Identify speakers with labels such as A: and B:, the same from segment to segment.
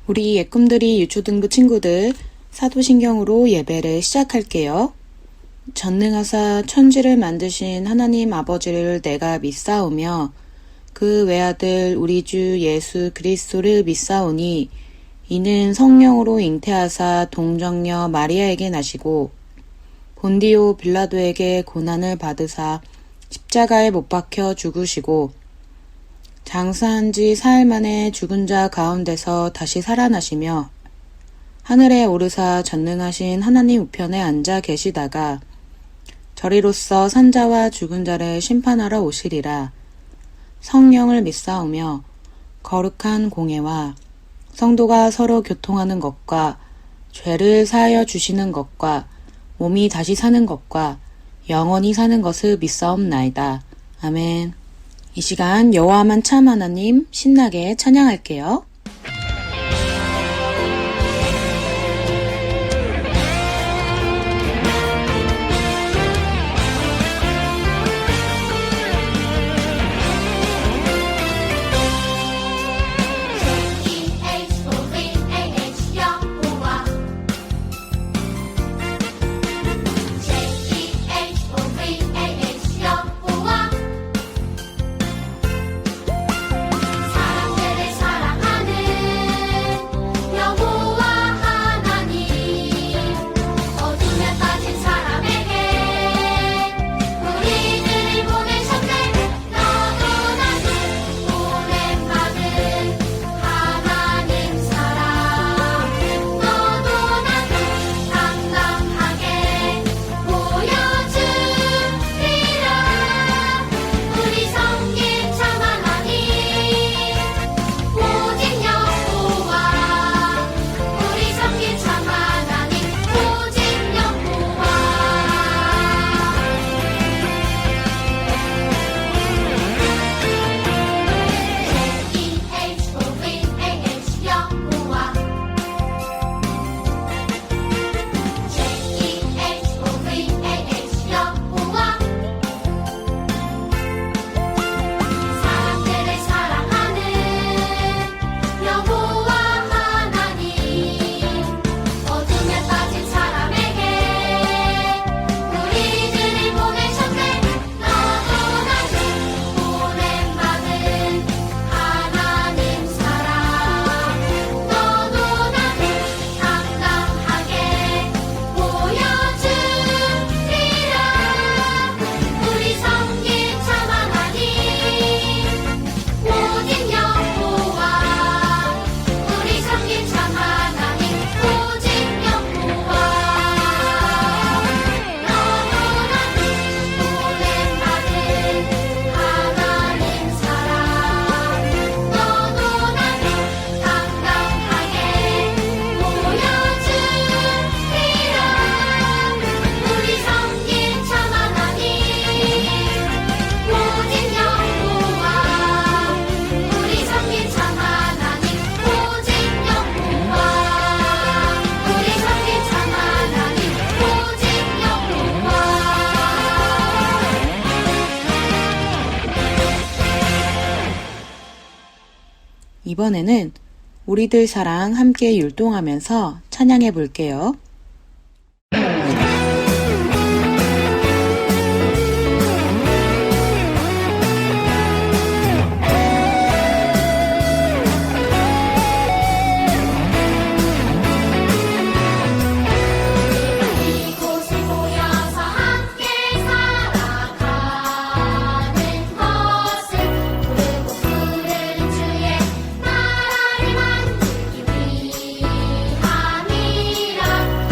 A: 우리 예꿈들이 유초등부 친구들 사도신경으로 예배를 시작할게요. 전능하사 천지를 만드신 하나님 아버지를 내가 믿사오며 그 외아들 우리 주 예수 그리스도를 믿사오니 이는 성령으로 잉태하사 동정녀 마리아에게 나시고 본디오 빌라도에게 고난을 받으사 십자가에 못 박혀 죽으시고 장사한 지 사흘 만에 죽은 자 가운데서 다시 살아나시며 하늘에 오르사 전능하신 하나님 우편에 앉아 계시다가 저리로서 산자와 죽은 자를 심판하러 오시리라. 성령을 믿사오며 거룩한 공예와 성도가 서로 교통하는 것과 죄를 사하여 주시는 것과 몸이 다시 사는 것과 영원히 사는 것을 믿사옵나이다. 아멘. 이 시간 여호와만 참 하나님 신나게 찬양할게요. 이번에는 우리들 사랑 함께 율동하면서 찬양해 볼게요.
B: 나라를 만들기 위함이라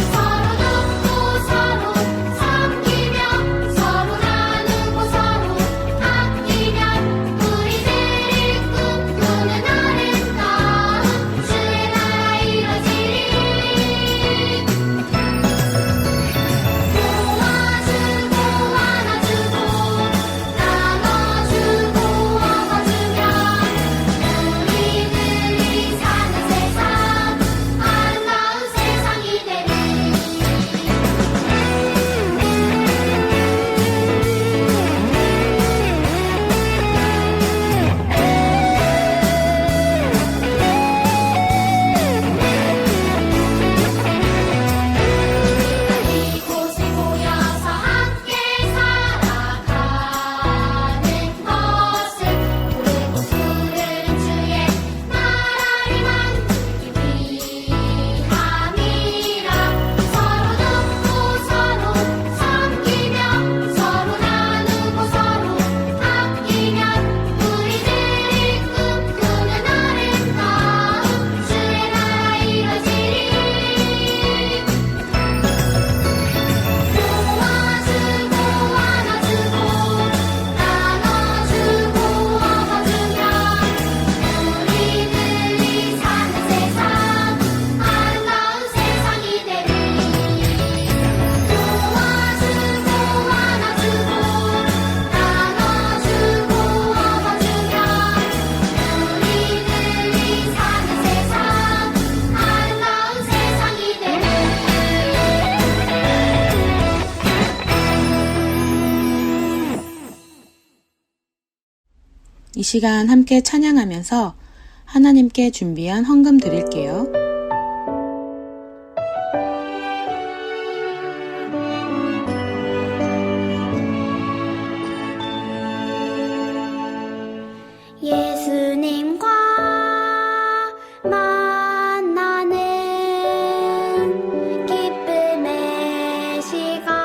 A: 시간 함께 찬양하면서 하나님께 준비한 헌금 드릴게요.
B: 예수님과 만나는 기쁨의 시간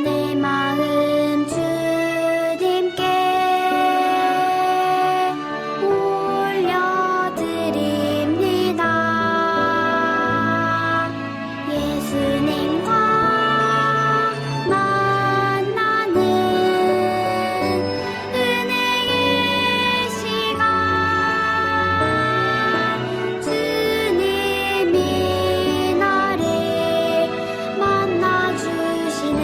B: 내 마음 주님께 올려드립니다. 예수님과 만나는 은혜의 시간 주님이 나를 만나주시네.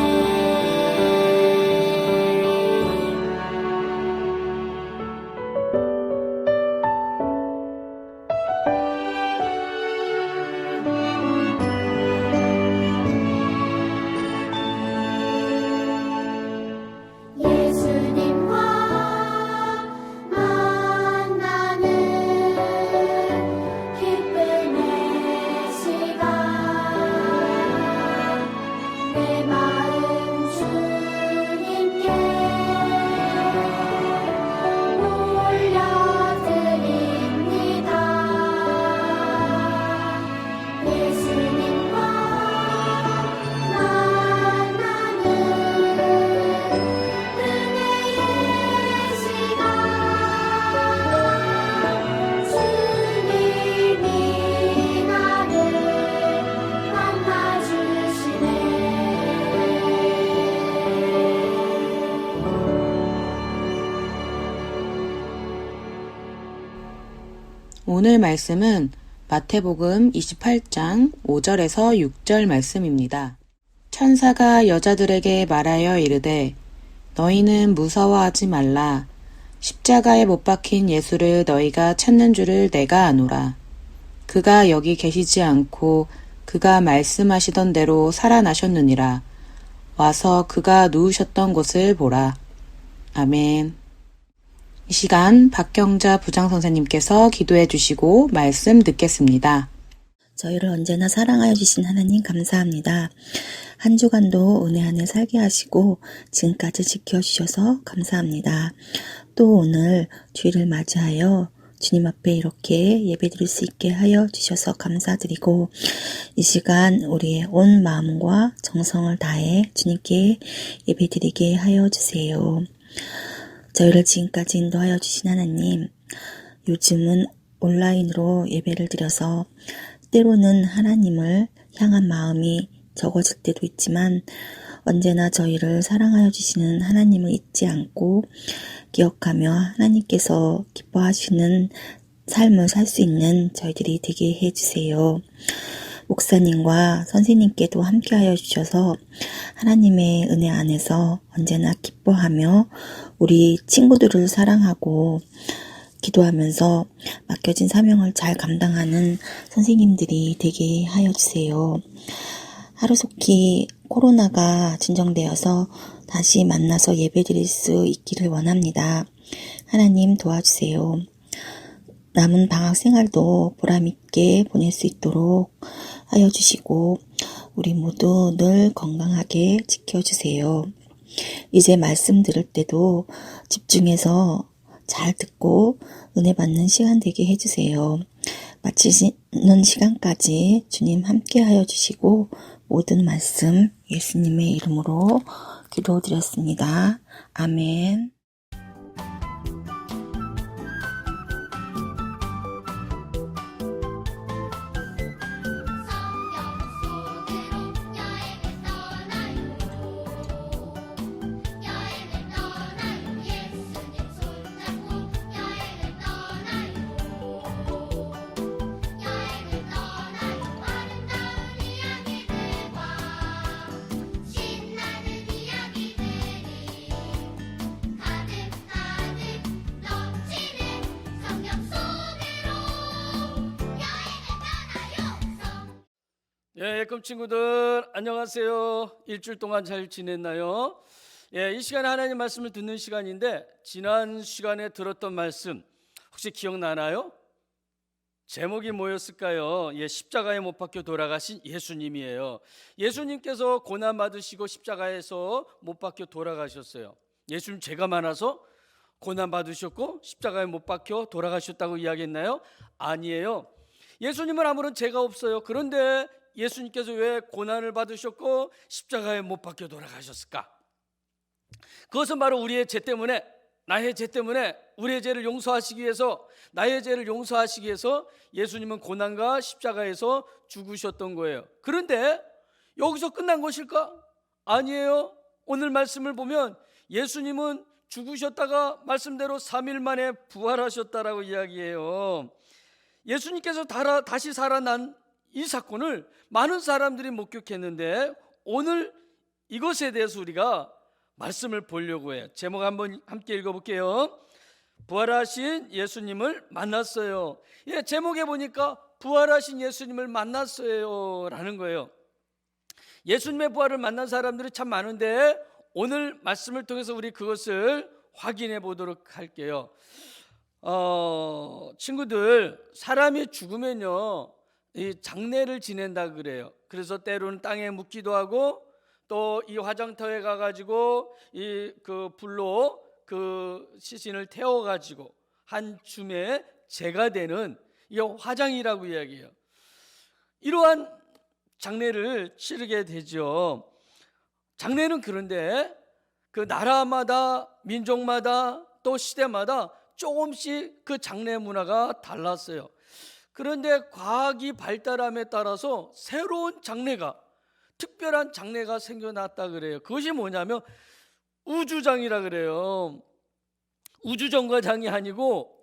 B: 예수님과 만나는 기쁨의 시간 내 마음 주님께 올려드립니다. 예수님과 만나는 은혜의 시간 주님이 나를 만나주시네.
A: 오늘 말씀은 마태복음 28장 5절에서 6절 말씀입니다. 천사가 여자들에게 말하여 이르되 너희는 무서워하지 말라. 십자가에 못 박힌 예수를 너희가 찾는 줄을 내가 아노라. 그가 여기 계시지 않고 그가 말씀하시던 대로 살아나셨느니라. 와서 그가 누우셨던 곳을 보라. 아멘. 이 시간 박경자 부장선생님께서 기도해 주시고 말씀 듣겠습니다.
C: 저희를 언제나 사랑하여 주신 하나님 감사합니다. 한 주간도 은혜 안에 살게 하시고 지금까지 지켜주셔서 감사합니다. 또 오늘 주일을 맞이하여 주님 앞에 이렇게 예배드릴 수 있게 하여 주셔서 감사드리고 이 시간 우리의 온 마음과 정성을 다해 주님께 예배드리게 하여 주세요. 저희를 지금까지 인도하여 주신 하나님, 요즘은 온라인으로 예배를 드려서 때로는 하나님을 향한 마음이 적어질 때도 있지만 언제나 저희를 사랑하여 주시는 하나님을 잊지 않고 기억하며 하나님께서 기뻐하시는 삶을 살 수 있는 저희들이 되게 해주세요. 목사님과 선생님께도 함께하여 주셔서 하나님의 은혜 안에서 언제나 기뻐하며 우리 친구들을 사랑하고 기도하면서 맡겨진 사명을 잘 감당하는 선생님들이 되게 하여 주세요. 하루속히 코로나가 진정되어서 다시 만나서 예배드릴 수 있기를 원합니다. 하나님 도와주세요. 남은 방학 생활도 보람있게 보낼 수 있도록 하여 주시고 우리 모두 늘 건강하게 지켜주세요. 이제 말씀 들을 때도 집중해서 잘 듣고 은혜 받는 시간 되게 해주세요. 마치는 시간까지 주님 함께 하여 주시고 모든 말씀 예수님의 이름으로 기도드렸습니다. 아멘.
D: 예꿈 친구들 안녕하세요. 일주일 동안 잘 지냈나요? 이 시간에 하나님 말씀을 듣는 시간인데 지난 시간에 들었던 말씀 혹시 기억나나요? 제목이 뭐였을까요? 십자가에 못 박혀 돌아가신 예수님이에요. 예수님께서 고난 받으시고 십자가에서 못 박혀 돌아가셨어요. 예수님 죄가 많아서 고난 받으셨고 십자가에 못 박혀 돌아가셨다고 이야기했나요? 아니에요. 예수님은 아무런 죄가 없어요. 그런데 예수님께서 왜 고난을 받으셨고 십자가에 못 박혀 돌아가셨을까? 그것은 바로 우리의 죄 때문에, 나의 죄 때문에 우리의 죄를 용서하시기 위해서, 나의 죄를 용서하시기 위해서 예수님은 고난과 십자가에서 죽으셨던 거예요. 그런데 여기서 끝난 것일까? 아니에요. 오늘 말씀을 보면 예수님은 죽으셨다가 말씀대로 3일 만에 부활하셨다라고 이야기해요. 예수님께서 다시 살아난 이 사건을 많은 사람들이 목격했는데 오늘 이것에 대해서 우리가 말씀을 보려고 해요. 제목 한번 함께 읽어볼게요. 부활하신 예수님을 만났어요. 제목에 보니까 부활하신 예수님을 만났어요 라는 거예요. 예수님의 부활을 만난 사람들이 참 많은데 오늘 말씀을 통해서 우리 그것을 확인해 보도록 할게요. 친구들, 사람이 죽으면요 이 장례를 지낸다 그래요. 그래서 때로는 땅에 묻기도 하고 또 이 화장터에 가가지고 그 불로 그 시신을 태워가지고 한 줌의 재가 되는 이 화장이라고 이야기해요. 이러한 장례를 치르게 되죠. 장례는 그런데 그 나라마다 민족마다 또 시대마다 조금씩 그 장례 문화가 달랐어요. 그런데 과학이 발달함에 따라서 새로운 장례가, 특별한 장례가 생겨났다 그래요. 그것이 뭐냐면 우주장이라 그래요. 우주정거장이 아니고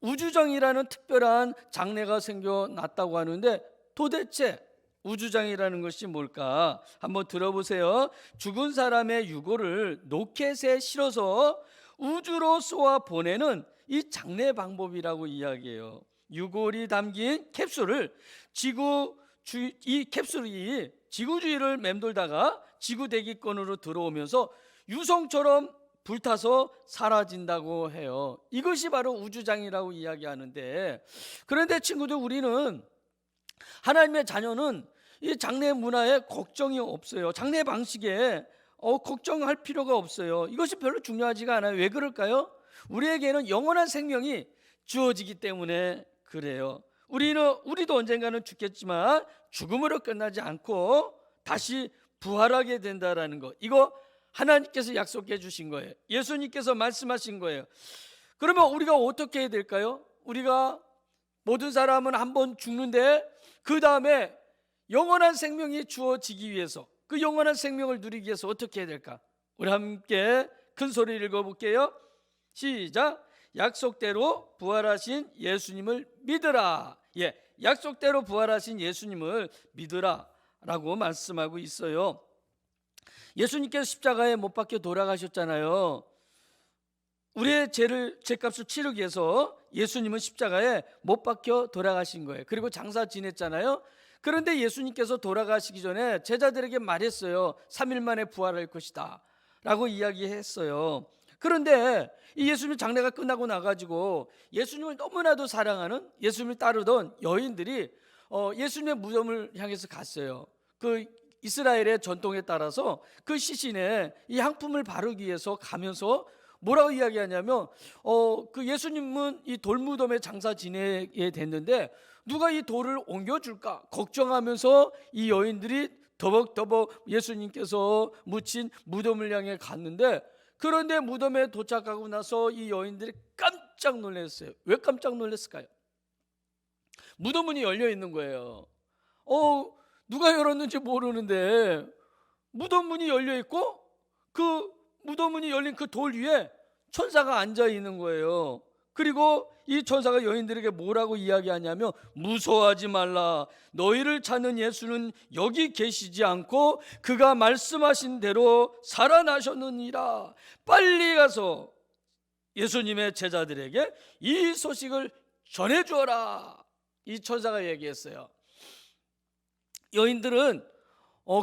D: 우주장이라는 특별한 장례가 생겨났다고 하는데 도대체 우주장이라는 것이 뭘까? 한번 들어보세요. 죽은 사람의 유골을 로켓에 실어서 우주로 쏘아 보내는 이 장례 방법이라고 이야기해요. 유골이 담긴 캡슐을 이 캡슐이 지구 주위를 맴돌다가 지구 대기권으로 들어오면서 유성처럼 불타서 사라진다고 해요. 이것이 바로 우주장이라고 이야기하는데, 그런데 친구들, 우리는 하나님의 자녀는 이 장례 문화에 걱정이 없어요. 장례 방식에 걱정할 필요가 없어요. 이것이 별로 중요하지가 않아요. 왜 그럴까요? 우리에게는 영원한 생명이 주어지기 때문에 그래요. 우리도 언젠가는 죽겠지만 죽음으로 끝나지 않고 다시 부활하게 된다라는 것, 이거 하나님께서 약속해 주신 거예요. 예수님께서 말씀하신 거예요. 그러면 우리가 어떻게 해야 될까요? 우리가 모든 사람은 한 번 죽는데 그 다음에 영원한 생명이 주어지기 위해서, 그 영원한 생명을 누리기 위해서 어떻게 해야 될까? 우리 함께 큰 소리를 읽어볼게요. 시작. 약속대로 부활하신 예수님을 믿으라. 약속대로 부활하신 예수님을 믿으라 라고 말씀하고 있어요. 예수님께서 십자가에 못 박혀 돌아가셨잖아요. 우리의 죄값을 치르기 위해서 예수님은 십자가에 못 박혀 돌아가신 거예요. 그리고 장사 지냈잖아요. 그런데 예수님께서 돌아가시기 전에 제자들에게 말했어요. 3일 만에 부활할 것이다 라고 이야기했어요. 그런데 이 예수님 장례가 끝나고 나가지고 예수님을 너무나도 사랑하는, 예수님을 따르던 여인들이 예수님의 무덤을 향해서 갔어요. 그 이스라엘의 전통에 따라서 그 시신에 이 향품을 바르기 위해서 가면서 뭐라고 이야기하냐면 그 예수님은 이 돌무덤에 장사 지내게 됐는데 누가 이 돌을 옮겨줄까 걱정하면서 이 여인들이 더벅더벅 예수님께서 묻힌 무덤을 향해 갔는데, 그런데 무덤에 도착하고 나서 이 여인들이 깜짝 놀랐어요. 왜 깜짝 놀랐을까요? 무덤 문이 열려 있는 거예요. 누가 열었는지 모르는데 무덤 문이 열려 있고 그 무덤 문이 열린 그 돌 위에 천사가 앉아 있는 거예요. 그리고 이 천사가 여인들에게 뭐라고 이야기하냐면 무서워하지 말라. 너희를 찾는 예수는 여기 계시지 않고 그가 말씀하신 대로 살아나셨느니라. 빨리 가서 예수님의 제자들에게 이 소식을 전해주어라. 이 천사가 얘기했어요. 여인들은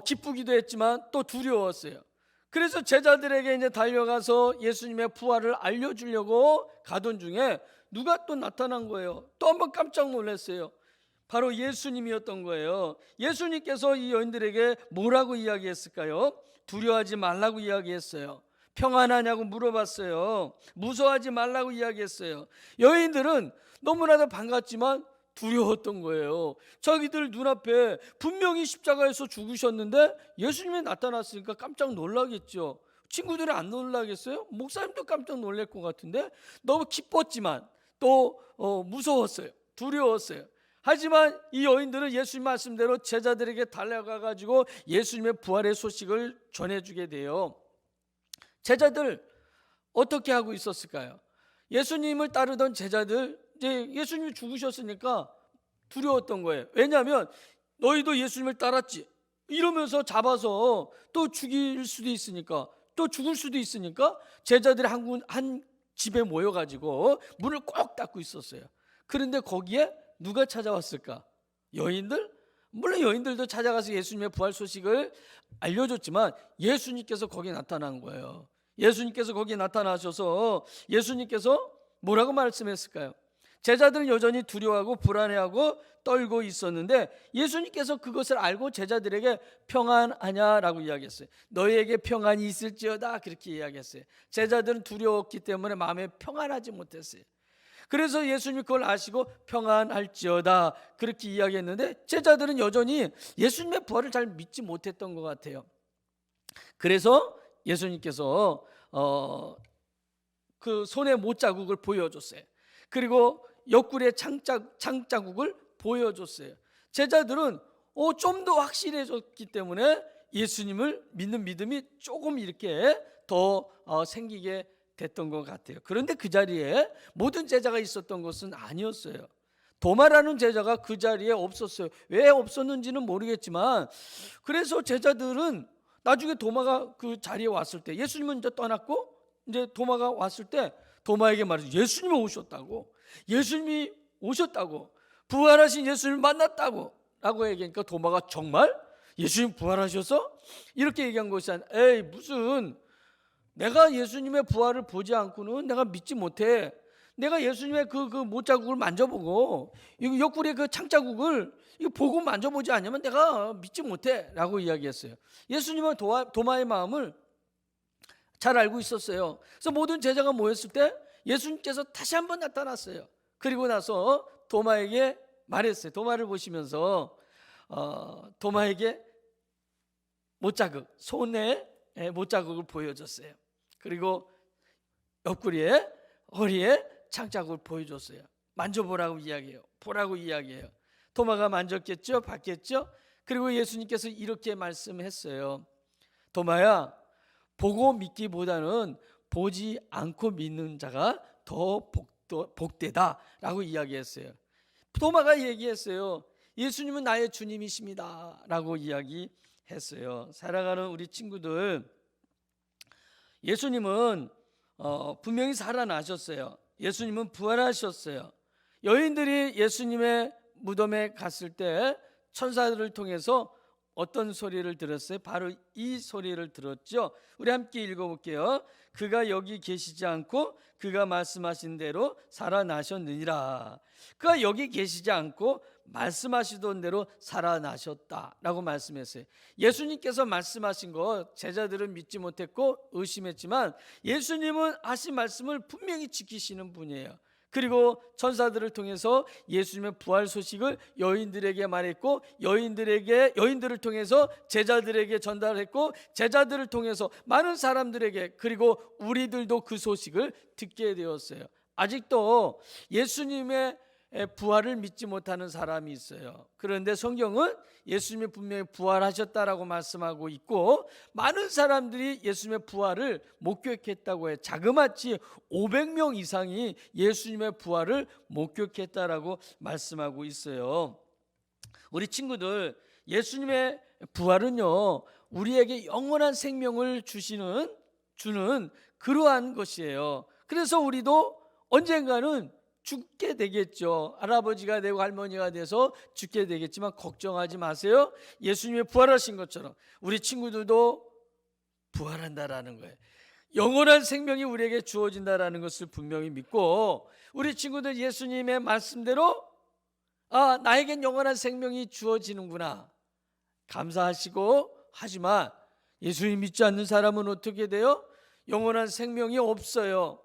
D: 기쁘기도 했지만 또 두려웠어요. 그래서 제자들에게 이제 달려가서 예수님의 부활을 알려주려고 가던 중에 누가 또 나타난 거예요. 또 한번 깜짝 놀랐어요. 바로 예수님이었던 거예요. 예수님께서 이 여인들에게 뭐라고 이야기했을까요? 두려워하지 말라고 이야기했어요. 평안하냐고 물어봤어요. 무서워하지 말라고 이야기했어요. 여인들은 너무나도 반갑지만 두려웠던 거예요. 자기들 눈앞에 분명히 십자가에서 죽으셨는데 예수님이 나타났으니까 깜짝 놀라겠죠. 친구들이 안 놀라겠어요? 목사님도 깜짝 놀랄 것 같은데 너무 기뻤지만 또 무서웠어요. 두려웠어요. 하지만 이 여인들은 예수님 말씀대로 제자들에게 달려가 가지고 예수님의 부활의 소식을 전해주게 돼요. 제자들 어떻게 하고 있었을까요? 예수님을 따르던 제자들, 이제 예수님이 죽으셨으니까 두려웠던 거예요. 왜냐하면 너희도 예수님을 따랐지 이러면서 잡아서 또 죽일 수도 있으니까, 또 죽을 수도 있으니까 제자들이 한 집에 모여가지고 문을 꼭 닫고 있었어요. 그런데 거기에 누가 찾아왔을까? 여인들? 물론 여인들도 찾아가서 예수님의 부활 소식을 알려줬지만 예수님께서 거기에 나타난 거예요. 예수님께서 거기에 나타나셔서 예수님께서 뭐라고 말씀했을까요? 제자들은 여전히 두려워하고 불안해하고 떨고 있었는데 예수님께서 그것을 알고 제자들에게 평안하냐라고 이야기했어요. 너희에게 평안이 있을지어다 그렇게 이야기했어요. 제자들은 두려웠기 때문에 마음에 평안하지 못했어요. 그래서 예수님이 그걸 아시고 평안할지어다 그렇게 이야기했는데 제자들은 여전히 예수님의 부활을 잘 믿지 못했던 것 같아요. 그래서 예수님께서 그 손의 못자국을 보여줬어요. 그리고 옆구리의 창자국을 보여줬어요. 제자들은 좀 더 확실해졌기 때문에 예수님을 믿는 믿음이 조금 이렇게 더 생기게 됐던 것 같아요. 그런데 그 자리에 모든 제자가 있었던 것은 아니었어요. 도마라는 제자가 그 자리에 없었어요. 왜 없었는지는 모르겠지만 그래서 제자들은 나중에 도마가 그 자리에 왔을 때 예수님은 이제 떠났고 이제 도마가 왔을 때 도마에게 말했어요. 예수님이 오셨다고. 예수님이 오셨다고. 부활하신 예수님을 만났다고 라고 얘기하니까 도마가 정말? 예수님 부활하셔서? 이렇게 얘기한 것이 아니라 에이 무슨 내가 예수님의 부활을 보지 않고는 내가 믿지 못해. 내가 예수님의 그 못자국을 만져보고 이 옆구리의 그 창자국을 이거 보고 만져보지 않으면 내가 믿지 못해 라고 이야기했어요. 예수님은 도마의 마음을 잘 알고 있었어요. 그래서 모든 제자가 모였을 때 예수님께서 다시 한번 나타났어요. 그리고 나서 도마에게 말했어요. 도마를 보시면서 도마에게 못자국, 손에 못자국을 보여줬어요. 그리고 옆구리에 허리에 창자국을 보여줬어요. 만져보라고 이야기해요. 보라고 이야기해요. 도마가 만졌겠죠? 봤겠죠? 그리고 예수님께서 이렇게 말씀했어요. 도마야, 보고 믿기보다는 보지 않고 믿는 자가 더 복되다 라고 이야기했어요. 도마가 얘기했어요. 예수님은 나의 주님이십니다 라고 이야기했어요. 사랑하는 우리 친구들, 예수님은 분명히 살아나셨어요. 예수님은 부활하셨어요. 여인들이 예수님의 무덤에 갔을 때 천사들을 통해서 어떤 소리를 들었어요? 바로 이 소리를 들었죠. 우리 함께 읽어볼게요. 그가 여기 계시지 않고 그가 말씀하신 대로 살아나셨느니라. 그가 여기 계시지 않고 말씀하시던 대로 살아나셨다라고 말씀했어요. 예수님께서 말씀하신 거 제자들은 믿지 못했고 의심했지만 예수님은 하신 말씀을 분명히 지키시는 분이에요. 그리고 천사들을 통해서 예수님의 부활 소식을 여인들에게 말했고 여인들을 통해서 제자들에게 전달했고 제자들을 통해서 많은 사람들에게 그리고 우리들도 그 소식을 듣게 되었어요. 아직도 예수님의 부활을 믿지 못하는 사람이 있어요. 그런데 성경은 예수님이 분명히 부활하셨다라고 말씀하고 있고 많은 사람들이 예수님의 부활을 목격했다고 해요. 자그마치 500명 이상이 예수님의 부활을 목격했다라고 말씀하고 있어요. 우리 친구들, 예수님의 부활은요 우리에게 영원한 생명을 주는 그러한 것이에요. 그래서 우리도 언젠가는 죽게 되겠죠. 할아버지가 되고 할머니가 돼서 죽게 되겠지만 걱정하지 마세요. 예수님이 부활하신 것처럼 우리 친구들도 부활한다라는 거예요. 영원한 생명이 우리에게 주어진다라는 것을 분명히 믿고 우리 친구들 예수님의 말씀대로 나에겐 영원한 생명이 주어지는구나 감사하시고, 하지만 예수님 믿지 않는 사람은 어떻게 돼요? 영원한 생명이 없어요.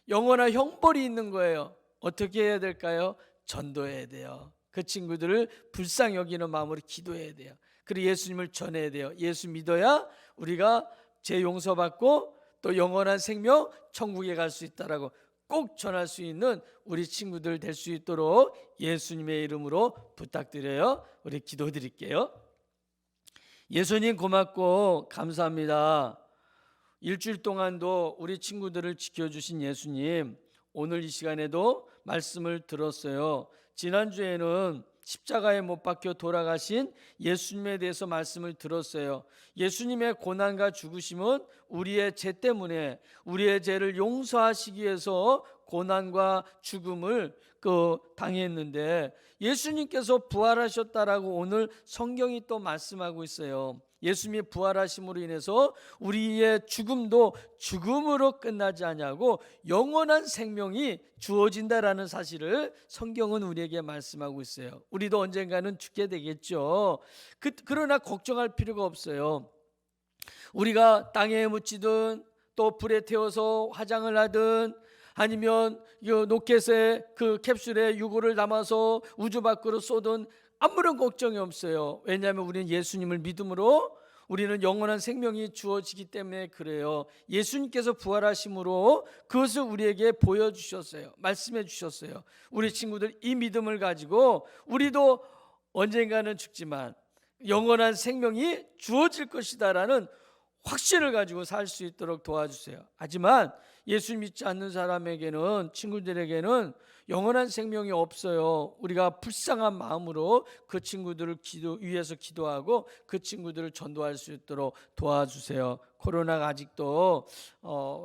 D: 영원한 형벌이 있는 거예요. 어떻게 해야 될까요? 전도해야 돼요. 그 친구들을 불쌍히 여기는 마음으로 기도해야 돼요. 그리고 예수님을 전해야 돼요. 예수 믿어야 우리가 죄 용서받고 또 영원한 생명 천국에 갈 수 있다라고 꼭 전할 수 있는 우리 친구들 될 수 있도록 예수님의 이름으로 부탁드려요. 우리 기도드릴게요. 예수님 고맙고 감사합니다. 일주일 동안도 우리 친구들을 지켜주신 예수님, 오늘 이 시간에도 말씀을 들었어요. 지난주에는 십자가에 못 박혀 돌아가신 예수님에 대해서 말씀을 들었어요. 예수님의 고난과 죽으심은 우리의 죄 때문에 우리의 죄를 용서하시기 위해서 고난과 죽음을 당했는데 예수님께서 부활하셨다라고 오늘 성경이 또 말씀하고 있어요. 예수님이 부활하심으로 인해서 우리의 죽음도 죽음으로 끝나지 않냐고 영원한 생명이 주어진다라는 사실을 성경은 우리에게 말씀하고 있어요. 우리도 언젠가는 죽게 되겠죠. 그러나 걱정할 필요가 없어요. 우리가 땅에 묻히든 또 불에 태워서 화장을 하든 아니면 로켓에 그 캡슐에 유골을 담아서 우주 밖으로 쏘든 아무런 걱정이 없어요. 왜냐하면 우리는 예수님을 믿음으로 우리는 영원한 생명이 주어지기 때문에 그래요. 예수님께서 부활하심으로 그것을 우리에게 보여주셨어요. 말씀해 주셨어요. 우리 친구들 이 믿음을 가지고 우리도 언젠가는 죽지만 영원한 생명이 주어질 것이다라는 확신을 가지고 살 수 있도록 도와주세요. 하지만 예수 믿지 않는 사람에게는, 친구들에게는 영원한 생명이 없어요. 우리가 불쌍한 마음으로 그 친구들을 위해서 기도하고 그 친구들을 전도할 수 있도록 도와주세요. 코로나가 아직도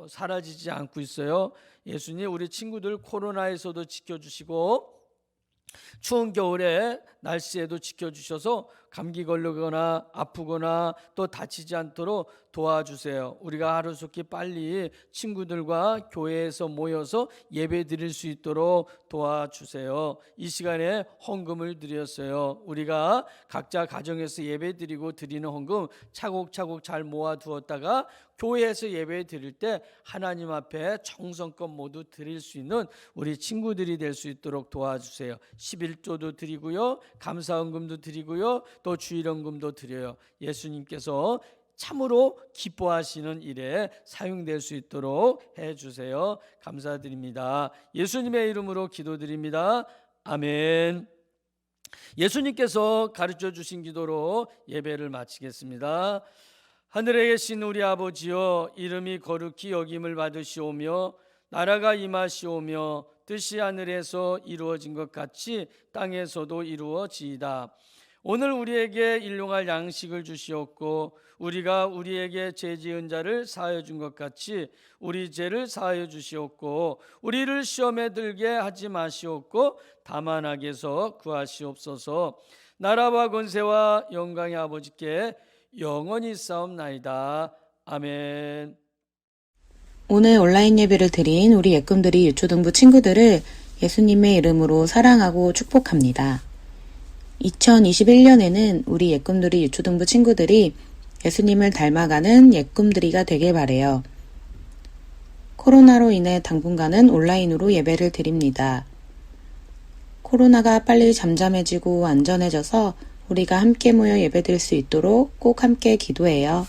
D: 사라지지 않고 있어요. 예수님, 우리 친구들 코로나에서도 지켜주시고 추운 겨울에 날씨에도 지켜주셔서 감기 걸리거나 아프거나 또 다치지 않도록 도와주세요. 우리가 하루속히 빨리 친구들과 교회에서 모여서 예배 드릴 수 있도록 도와주세요. 이 시간에 헌금을 드렸어요. 우리가 각자 가정에서 예배 드리고 드리는 헌금 차곡차곡 잘 모아두었다가 교회에서 예배 드릴 때 하나님 앞에 정성껏 모두 드릴 수 있는 우리 친구들이 될 수 있도록 도와주세요. 11조도 드리고요, 감사헌금도 드리고요, 또 주일헌금도 드려요. 예수님께서 참으로 기뻐하시는 일에 사용될 수 있도록 해주세요. 감사드립니다. 예수님의 이름으로 기도드립니다. 아멘. 예수님께서 가르쳐 주신 기도로 예배를 마치겠습니다. 하늘에 계신 우리 아버지여, 이름이 거룩히 여김을 받으시오며 나라가 임하시오며 뜻이 하늘에서 이루어진 것 같이 땅에서도 이루어지이다. 오늘 우리에게 일용할 양식을 주시옵고 우리가 우리에게 죄 지은 자를 사하여 준 것 같이 우리 죄를 사하여 주시옵고 우리를 시험에 들게 하지 마시옵고 다만 악에서 구하시옵소서. 나라와 권세와 영광의 아버지께 영원히 싸움나이다. 아멘.
A: 오늘 온라인 예배를 드린 우리 예꿈들이 유초등부 친구들을 예수님의 이름으로 사랑하고 축복합니다. 2021년에는 우리 예꿈들이 유초등부 친구들이 예수님을 닮아가는 예꿈들이가 되길 바래요. 코로나로 인해 당분간은 온라인으로 예배를 드립니다. 코로나가 빨리 잠잠해지고 안전해져서 우리가 함께 모여 예배드릴 수 있도록 꼭 함께 기도해요.